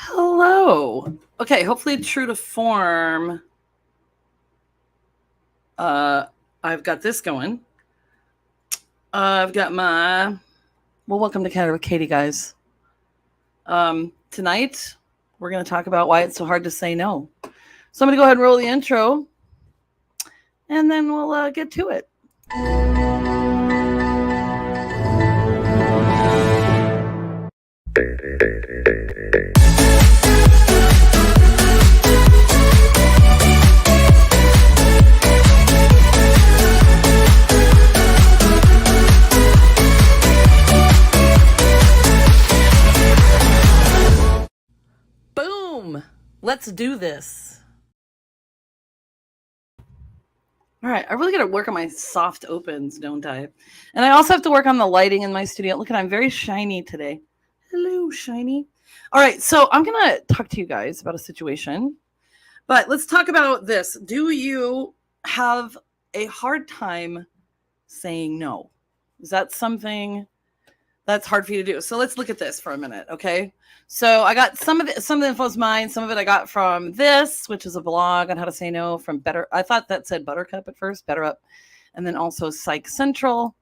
Hello. Okay, hopefully true to form. I've got this going. I've got my welcome to Canada with Katie, guys. Tonight we're going to talk about why it's so hard to say no. So I'm going to go ahead and roll the intro, and then we'll get to it. Boom! Let's do this. All right, I really got to work on my soft opens, don't I? And I also have to work on the lighting in my studio. Look at, I'm very shiny today. Hello, shiny. All right, so I'm going to talk to you guys about a situation, but let's talk about this. Do you have a hard time saying no? Is that something that's hard for you to do? So let's look at this for a minute, okay? So I got some of the info is mine. Some of it I got from this, which is a blog on how to say no from Better. I thought that said Buttercup at first, Better Up, and then also Psych Central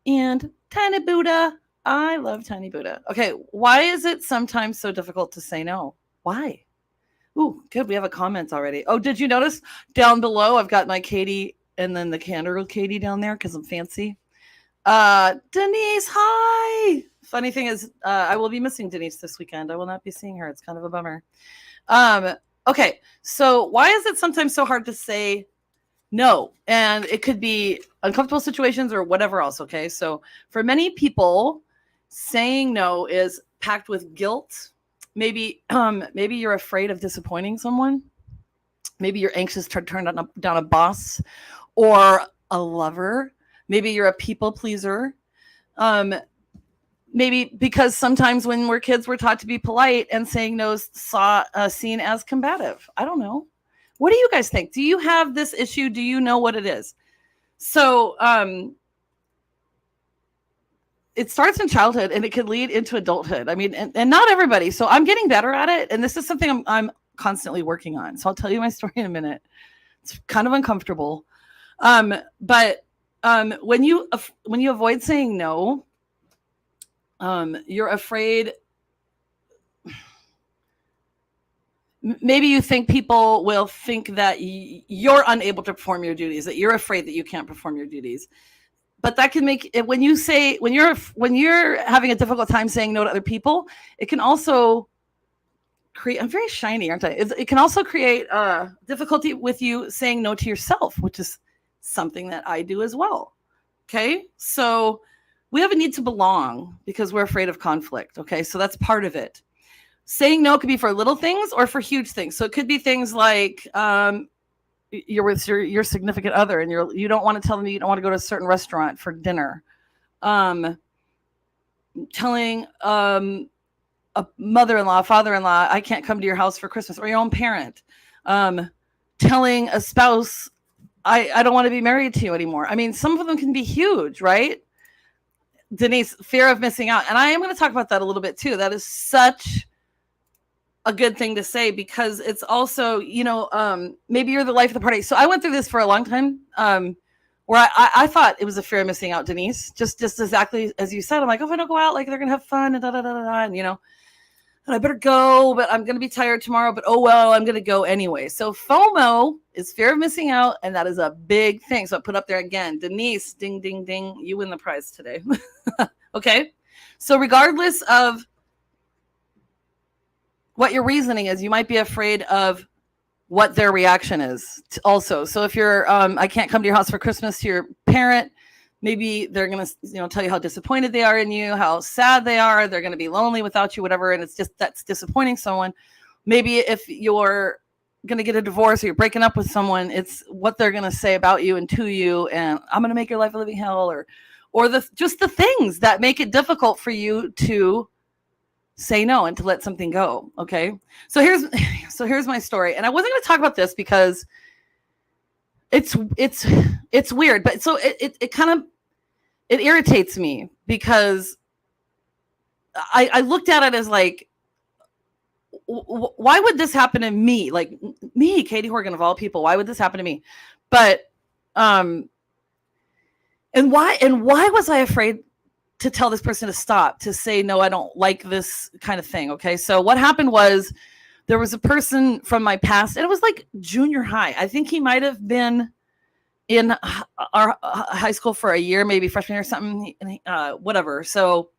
and Tiny Buddha. I love Tiny Buddha. Okay, why is it sometimes so difficult to say no? Why? Ooh, good. We have a comment already. Oh, did you notice down below? I've got my Katie and then the Candor Katie down there because I'm fancy. Denise, hi. Funny thing is, I will be missing Denise this weekend. I will not be seeing her. It's kind of a bummer. Okay, so why is it sometimes so hard to say no? And it could be uncomfortable situations or whatever else. Okay, so for many people, saying no is packed with guilt. Maybe you're afraid of disappointing someone. Maybe you're anxious to turn down a boss or a lover. Maybe you're a people pleaser. Maybe because sometimes when we're kids, we're taught to be polite and saying no is seen as combative. I don't know. What do you guys think? Do you have this issue? Do you know what it is? So it starts in childhood and it could lead into adulthood. I mean, and not everybody. So I'm getting better at it. And this is something I'm constantly working on. So I'll tell you my story in a minute. It's kind of uncomfortable. But when you avoid saying no, you're afraid. Maybe you think people will think that you're unable to perform your duties, that you're afraid that you can't perform your duties. But that can make it when you're having a difficult time saying no to other people, it can also create. I'm very shiny, aren't I? It can also create difficulty with you saying no to yourself, which is something that I do as well. Okay, so we have a need to belong because we're afraid of conflict. Okay, so that's part of it. Saying no could be for little things or for huge things. So it could be things like you're with your significant other and you don't want to tell them you don't want to go to a certain restaurant for dinner. Telling a mother-in-law, father-in-law, I can't come to your house for Christmas, or your own parent. Telling a spouse, I don't want to be married to you anymore. I mean, some of them can be huge, right? Denise, fear of missing out. And I am going to talk about that a little bit too. That is such a good thing to say because it's also, maybe you're the life of the party. So I went through this for a long time where I thought it was a fear of missing out, Denise, just exactly as you said. I'm like, oh, if I don't go out, like they're going to have fun and and and I better go, but I'm going to be tired tomorrow, but oh, well, I'm going to go anyway. So FOMO is fear of missing out, and that is a big thing. So I put up there again, Denise, ding, ding, ding, you win the prize today. Okay? So regardless of what your reasoning is, you might be afraid of what their reaction is also. So if you're, I can't come to your house for Christmas to your parent, maybe they're going to, tell you how disappointed they are in you, how sad they are. They're going to be lonely without you, whatever. And it's just, that's disappointing someone. Maybe if you're going to get a divorce or you're breaking up with someone, it's what they're going to say about you and to you. And I'm going to make your life a living hell, or just the things that make it difficult for you to say no and to let something go. Okay. So here's my story. And I wasn't going to talk about this because it's weird, but so it kind of, it irritates me because I looked at it as like, why would this happen to me? Like me, Katie Horgan of all people, why would this happen to me? But, and why was I afraid to tell this person to stop, to say, no, I don't like this kind of thing. Okay. So what happened was there was a person from my past, and it was like junior high. I think he might've been in our high school for a year, maybe freshman year or something, whatever. So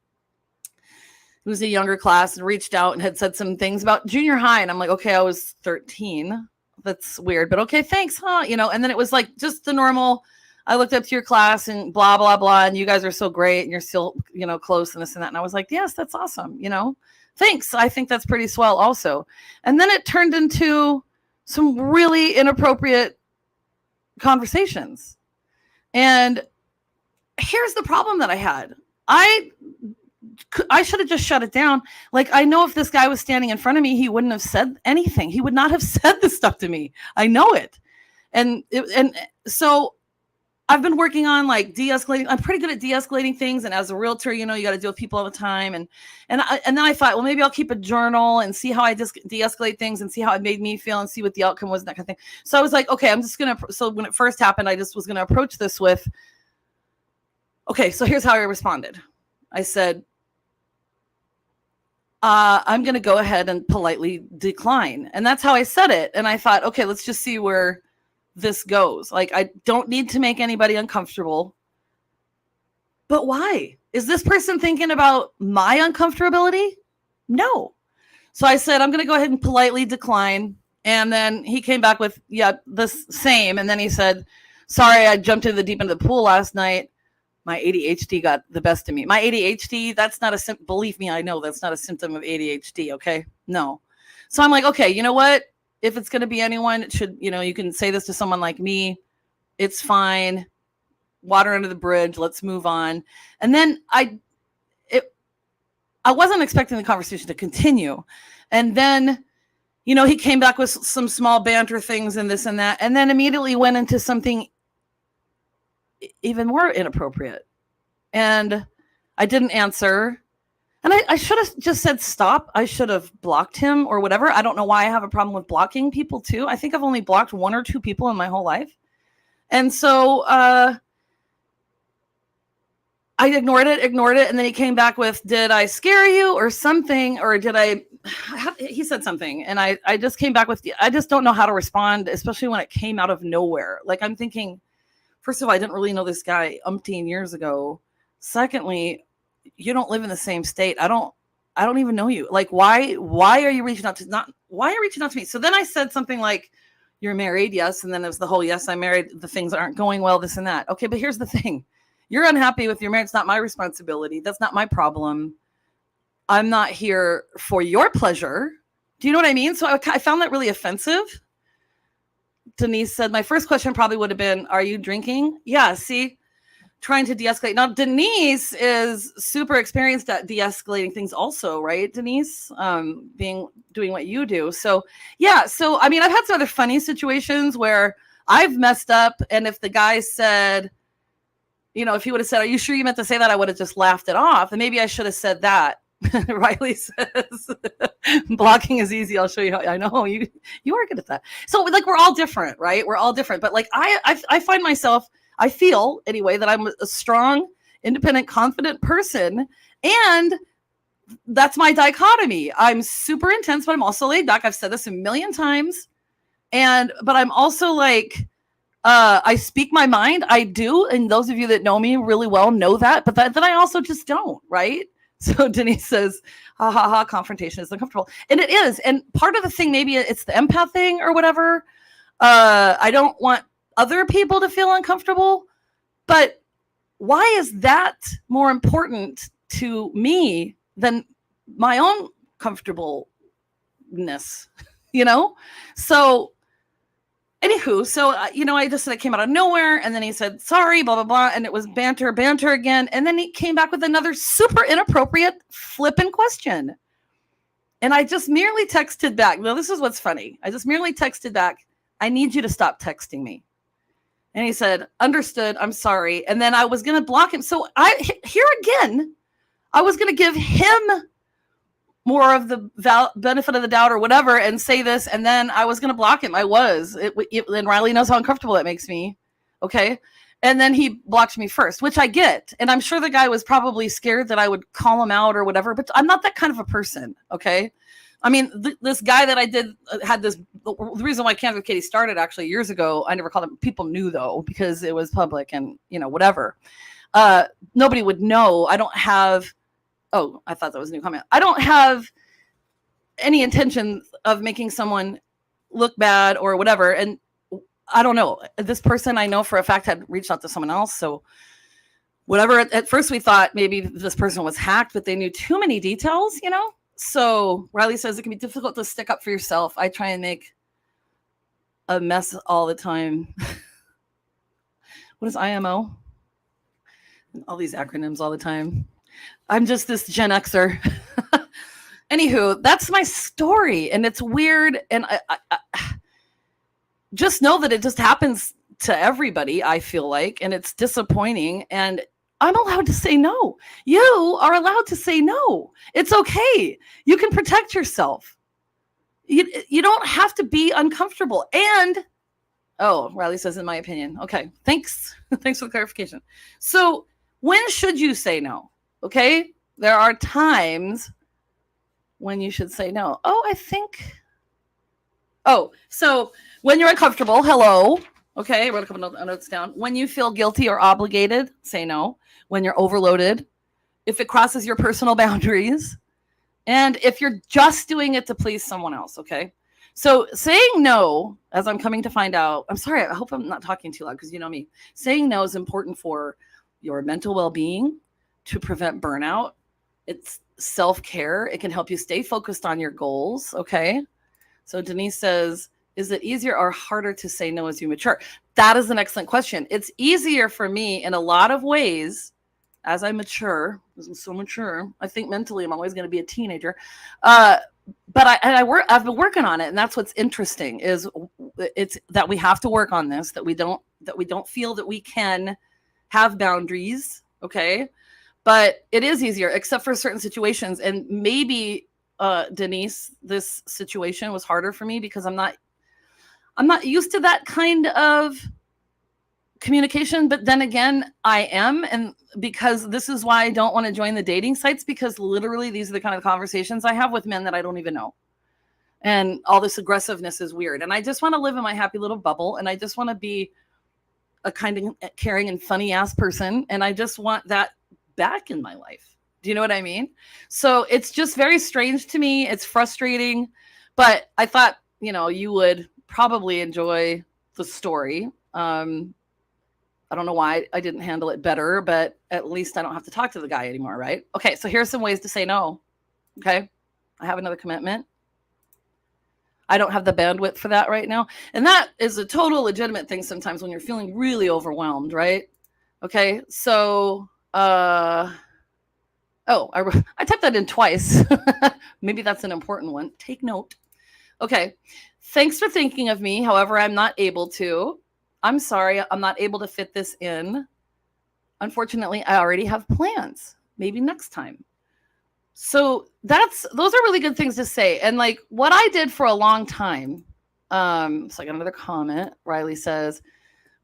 it was a younger class and reached out and had said some things about junior high. And I'm like, okay, I was 13. That's weird, but okay, thanks, huh? And then it was like just the normal, I looked up to your class and blah, blah, blah. And you guys are so great and you're still, close and this and that. And I was like, yes, that's awesome. Thanks. I think that's pretty swell also. And then it turned into some really inappropriate conversations. And here's the problem that I had. I should have just shut it down. Like, I know if this guy was standing in front of me, he wouldn't have said anything. He would not have said this stuff to me. I know it. And so I've been working on like de-escalating. I'm pretty good at de-escalating things. And as a realtor, you got to deal with people all the time. And then I thought, well, maybe I'll keep a journal and see how I just de-escalate things and see how it made me feel and see what the outcome was and that kind of thing. So I was like, okay, so when it first happened, I just was going to approach this with, okay, so here's how I responded. I said, I'm going to go ahead and politely decline. And that's how I said it. And I thought, okay, let's just see where this goes. Like, I don't need to make anybody uncomfortable. But why? Is this person thinking about my uncomfortability? No. So I said, I'm going to go ahead and politely decline. And then he came back with, yeah, the same. And then he said, sorry, I jumped into the deep end of the pool last night. My ADHD got the best of me. My ADHD, that's not a symptom. Believe me, I know that's not a symptom of ADHD. Okay. No. So I'm like, okay, you know what? If it's going to be anyone, it should, you can say this to someone like me. It's fine. Water under the bridge. Let's move on. And then I wasn't expecting the conversation to continue. And then, he came back with some small banter things and this and that, and then immediately went into something even more inappropriate. And I didn't answer. And I should have just said stop. I should have blocked him or whatever. I don't know why I have a problem with blocking people too. I think I've only blocked one or two people in my whole life. And so I ignored it. And then he came back with, did I scare you or something? Or he said something. And I just came back with, I just don't know how to respond, especially when it came out of nowhere. Like, I'm thinking, first of all, I didn't really know this guy umpteen years ago. Secondly, you don't live in the same state. I don't even know you. Like, why are you reaching out to me? So then I said something like, you're married. Yes. And then it was the whole, yes, I'm married. The things aren't going well, this and that. Okay. But here's the thing. You're unhappy with your marriage. It's not my responsibility. That's not my problem. I'm not here for your pleasure. Do you know what I mean? So I found that really offensive. Denise said, my first question probably would have been, are you drinking? Yeah. See, trying to de-escalate. Now, Denise is super experienced at de-escalating things also, right, Denise? Doing what you do. So, yeah. So, I mean, I've had some other funny situations where I've messed up. And if the guy said, if he would have said, are you sure you meant to say that? I would have just laughed it off. And maybe I should have said that. Riley says, blocking is easy. I'll show you how. I know you are good at that. So, like, we're all different, right? We're all different. But like, I find myself, I feel anyway that I'm a strong, independent, confident person. And that's my dichotomy. I'm super intense, but I'm also laid back. I've said this a million times. But I'm also like, I speak my mind. I do. And those of you that know me really well know that. But then I also just don't, right? So Denise says, ha ha ha, confrontation is uncomfortable. And it is. And part of the thing, maybe it's the empath thing or whatever. I don't want other people to feel uncomfortable, but why is that more important to me than my own comfortableness? So anywho, I just said it came out of nowhere, and then he said sorry, blah blah blah, and it was banter again, and then he came back with another super inappropriate flippant question, and I just merely texted back. Now this is what's funny. I just merely texted back, I need you to stop texting me. And he said, understood, I'm sorry. And then I was going to block him. So here again, I was going to give him more of the benefit of the doubt or whatever and say this, and then I was going to block him. I was. And Riley knows how uncomfortable that makes me. Okay. And then he blocked me first, which I get. And I'm sure the guy was probably scared that I would call him out or whatever, but I'm not that kind of a person. Okay. I mean, this guy that I did had this, the reason why Cancer with Katie started actually years ago, I never called him, people knew though, because it was public and, whatever. Nobody would know. I don't have, oh, I thought that was a new comment. I don't have any intention of making someone look bad or whatever. And I don't know. This person I know for a fact had reached out to someone else. So whatever. At first we thought maybe this person was hacked, but they knew too many details, So Riley says it can be difficult to stick up for yourself. I try and make a mess all the time. What is IMO? All these acronyms all the time. I'm just this Gen Xer. Anywho, that's my story. And it's weird. And I just know that it just happens to everybody, I feel like. And it's disappointing. And I'm allowed to say no. You are allowed to say no. It's okay. You can protect yourself. You don't have to be uncomfortable. And, oh, Riley says, in my opinion. Okay, thanks. Thanks for the clarification. So when should you say no? Okay, there are times when you should say no. So when you're uncomfortable, hello. Okay, I wrote a couple notes down. When you feel guilty or obligated, say no. When you're overloaded, if it crosses your personal boundaries, and if you're just doing it to please someone else, okay? So saying no, as I'm coming to find out, I'm sorry, I hope I'm not talking too loud because you know me. Saying no is important for your mental well-being, to prevent burnout. It's self-care. It can help you stay focused on your goals, okay? So Denise says, is it easier or harder to say no as you mature? That is an excellent question. It's easier for me in a lot of ways as I mature, because I'm so mature. I think mentally I'm always going to be a teenager. But I've been working on it, and that's what's interesting is it's that we have to work on this, that we don't feel that we can have boundaries, okay? But it is easier, except for certain situations. And maybe, Denise, this situation was harder for me because I'm not used to that kind of communication. But then again, I am. And because this is why I don't want to join the dating sites, because literally these are the kind of conversations I have with men that I don't even know. And all this aggressiveness is weird. And I just want to live in my happy little bubble. And I just want to be a kind of caring and funny ass person. And I just want that back in my life. Do you know what I mean? So it's just very strange to me. It's frustrating, but I thought, you would probably enjoy the story. I don't know why I didn't handle it better, but at least I don't have to talk to the guy anymore, right? Okay, so here's some ways to say no. Okay, I have another commitment. I don't have the bandwidth for that right now. And that is a total legitimate thing sometimes when you're feeling really overwhelmed, right? Okay, so I typed that in twice. Maybe that's an important one. Take note. Okay. Thanks for thinking of me. However, I'm not able to. I'm sorry. I'm not able to fit this in. Unfortunately, I already have plans. Maybe next time. So those are really good things to say. And like what I did for a long time. So I got another comment. Riley says,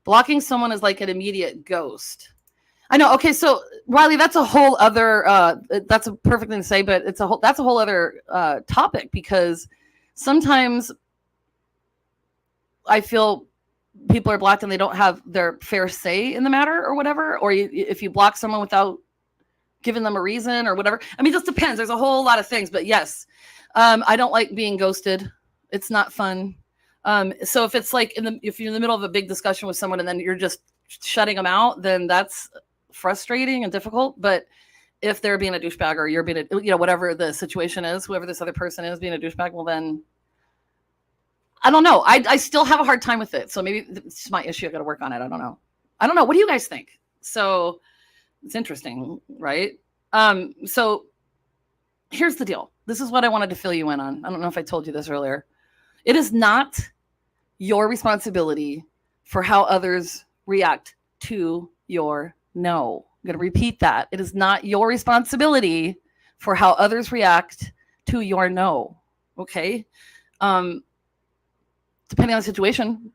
blocking someone is like an immediate ghost. I know. Okay, so Riley, that's a whole other. That's a perfect thing to say, but that's a whole other topic, because sometimes I feel people are blocked and they don't have their fair say in the matter or whatever. Or if you block someone without giving them a reason or whatever. I mean, it just depends. There's a whole lot of things. But yes, I don't like being ghosted. It's not fun. So if it's like if you're in the middle of a big discussion with someone and then you're just shutting them out, then that's frustrating and difficult. But if they're being a douchebag or you're being whatever the situation is, whoever this other person is being a douchebag, well then I don't know. I still have a hard time with it. So maybe it's my issue. I got to work on it. I don't know. What do you guys think? So it's interesting, right? So here's the deal. This is what I wanted to fill you in on. I don't know if I told you this earlier. It is not your responsibility for how others react to your no. I'm going to repeat that. It is not your responsibility for how others react to your no. Okay. Um, Depending on the situation,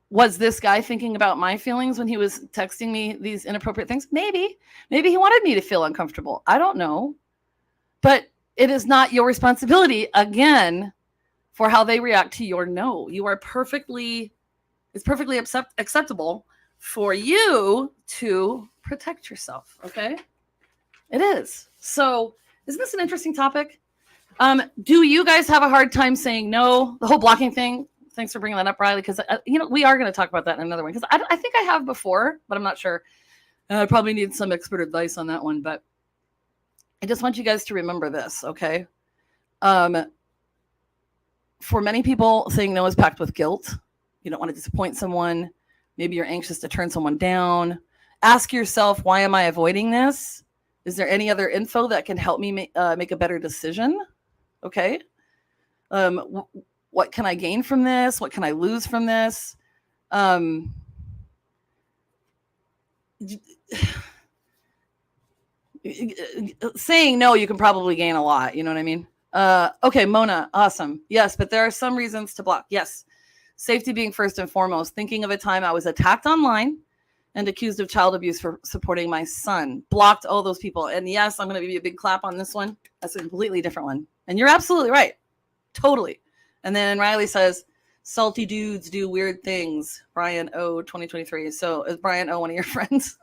was this guy thinking about my feelings when he was texting me these inappropriate things? Maybe. Maybe he wanted me to feel uncomfortable. I don't know. But it is not your responsibility, again, for how they react to your no. You are it's perfectly acceptable for you to protect yourself. Okay. It is. So, isn't this an interesting topic? Do you guys have a hard time saying no? The whole blocking thing. Thanks for bringing that up, Riley, because we are going to talk about that in another one. Because I think I have before, but I'm not sure. I probably need some expert advice on that one. But I just want you guys to remember this, okay? For many people, saying no is packed with guilt. You don't want to disappoint someone. Maybe you're anxious to turn someone down. Ask yourself, why am I avoiding this? Is there any other info that can help me make a better decision? Okay. What can I gain from this? What can I lose from this? Saying no, you can probably gain a lot. You know what I mean? Okay, Mona, awesome. Yes, but there are some reasons to block. Yes. Safety being first and foremost. Thinking of a time I was attacked online and accused of child abuse for supporting my son. Blocked all those people. And yes, I'm going to give you a big clap on this one. That's a completely different one. And you're absolutely right. Totally. And then Riley says, salty dudes do weird things. Brian O, 2023. So is Brian O one of your friends?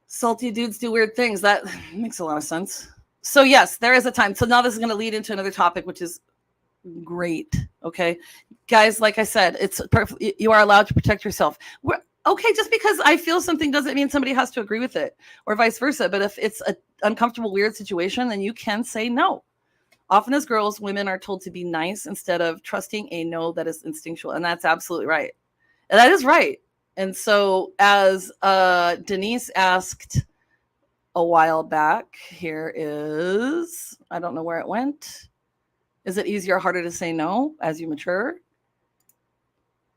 Salty dudes do weird things. That makes a lot of sense. So yes, there is a time. So now this is going to lead into another topic, which is great. Okay. Guys, like I said, it's perfect. You are allowed to protect yourself. Okay, just because I feel something doesn't mean somebody has to agree with it, or vice versa. But if it's an uncomfortable, weird situation, then you can say no. Often as girls, women are told to be nice instead of trusting a no that is instinctual. And that's absolutely right. And that is right. And so as Denise asked a while back, here is, I don't know where it went. Is it easier or harder to say no as you mature?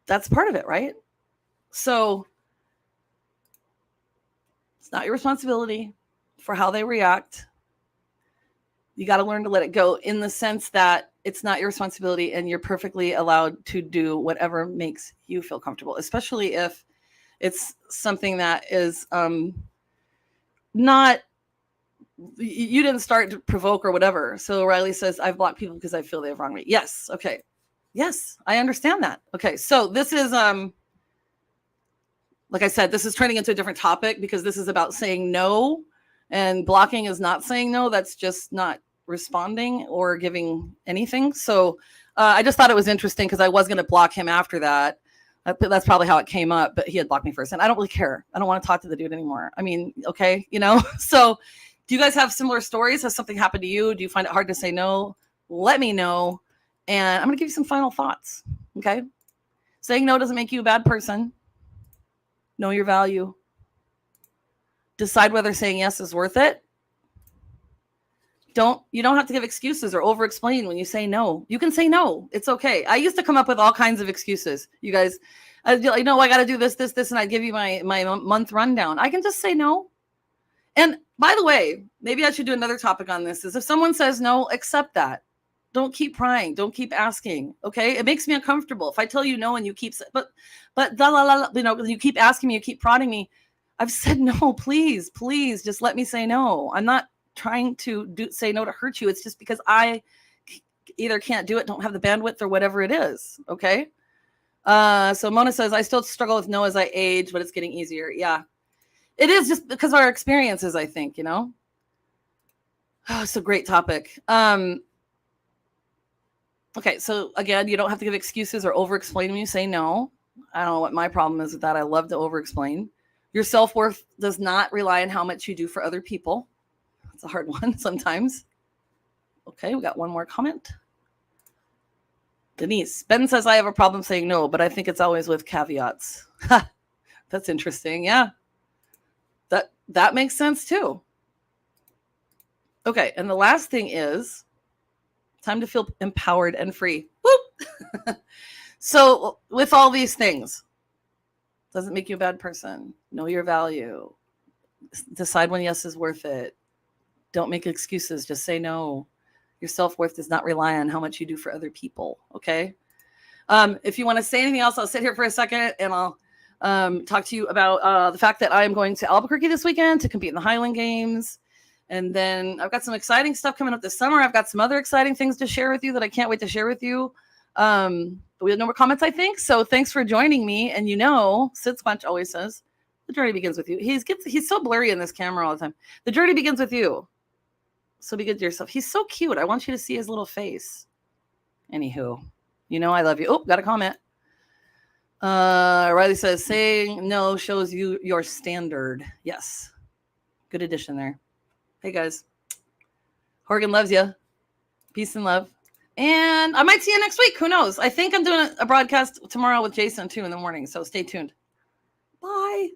That's part of it, right? So it's not your responsibility for how they react. You got to learn to let it go, in the sense that it's not your responsibility and you're perfectly allowed to do whatever makes you feel comfortable, especially if it's something that is not, you didn't start to provoke or whatever. So Riley says, I've blocked people because I feel they have wronged me. Yes. Okay. Yes, I understand that. Okay. So this is, like I said, this is turning into a different topic, because this is about saying no, and blocking is not saying no. That's just not responding or giving anything. So I just thought it was interesting, because I was going to block him after that. That's probably how it came up, but he had blocked me first, and I don't really care. I don't want to talk to the dude anymore. I mean, okay, so do you guys have similar stories? Has something happened to you? Do you find it hard to say no? Let me know. And I'm going to give you some final thoughts. Okay. Saying no doesn't make you a bad person. Know your value. Decide whether saying yes is worth it. You don't have to give excuses or over explain when you say no. You can say no. It's okay. I used to come up with all kinds of excuses. You guys, I got to do this, and I'd give you my month rundown. I can just say no. And by the way, maybe I should do another topic on this, is if someone says no, accept that. Don't keep prying. Don't keep asking. Okay. It makes me uncomfortable. If I tell you no and you keep, you keep asking me, you keep prodding me. I've said no, please, just let me say no. I'm not trying to say no to hurt you. It's just because I either can't do it, don't have the bandwidth, or whatever it is. Okay. So Mona says, I still struggle with no as I age, but it's getting easier. Yeah, it is, just because of our experiences, I think, Oh, it's a great topic. Okay. So again, you don't have to give excuses or over explain when you say no. I don't know what my problem is with that. I love to over explain. Your self-worth does not rely on how much you do for other people. It's a hard one sometimes. Okay, we got one more comment. Denise. Ben says, I have a problem saying no, but I think it's always with caveats. That's interesting. Yeah. That makes sense too. Okay, and the last thing is time to feel empowered and free. Whoop! So with all these things, doesn't make you a bad person. Know your value. Decide when yes is worth it. Don't make excuses. Just say no. Your self-worth does not rely on how much you do for other people. Okay. If you want to say anything else, I'll sit here for a second and I'll talk to you about the fact that I am going to Albuquerque this weekend to compete in the Highland Games. And then I've got some exciting stuff coming up this summer. I've got some other exciting things to share with you that I can't wait to share with you. But we have no more comments, I think. So thanks for joining me. And Sid Sponge always says, the journey begins with you. He's so blurry in this camera all the time. The journey begins with you. So be good to yourself. He's so cute. I want you to see his little face. Anywho, I love you. Oh, got a comment. Riley says, saying no shows you your standard. Yes. Good addition there. Hey, guys. Horgan loves you. Peace and love. And I might see you next week. Who knows? I think I'm doing a broadcast tomorrow with Jason, too, in the morning. So stay tuned. Bye.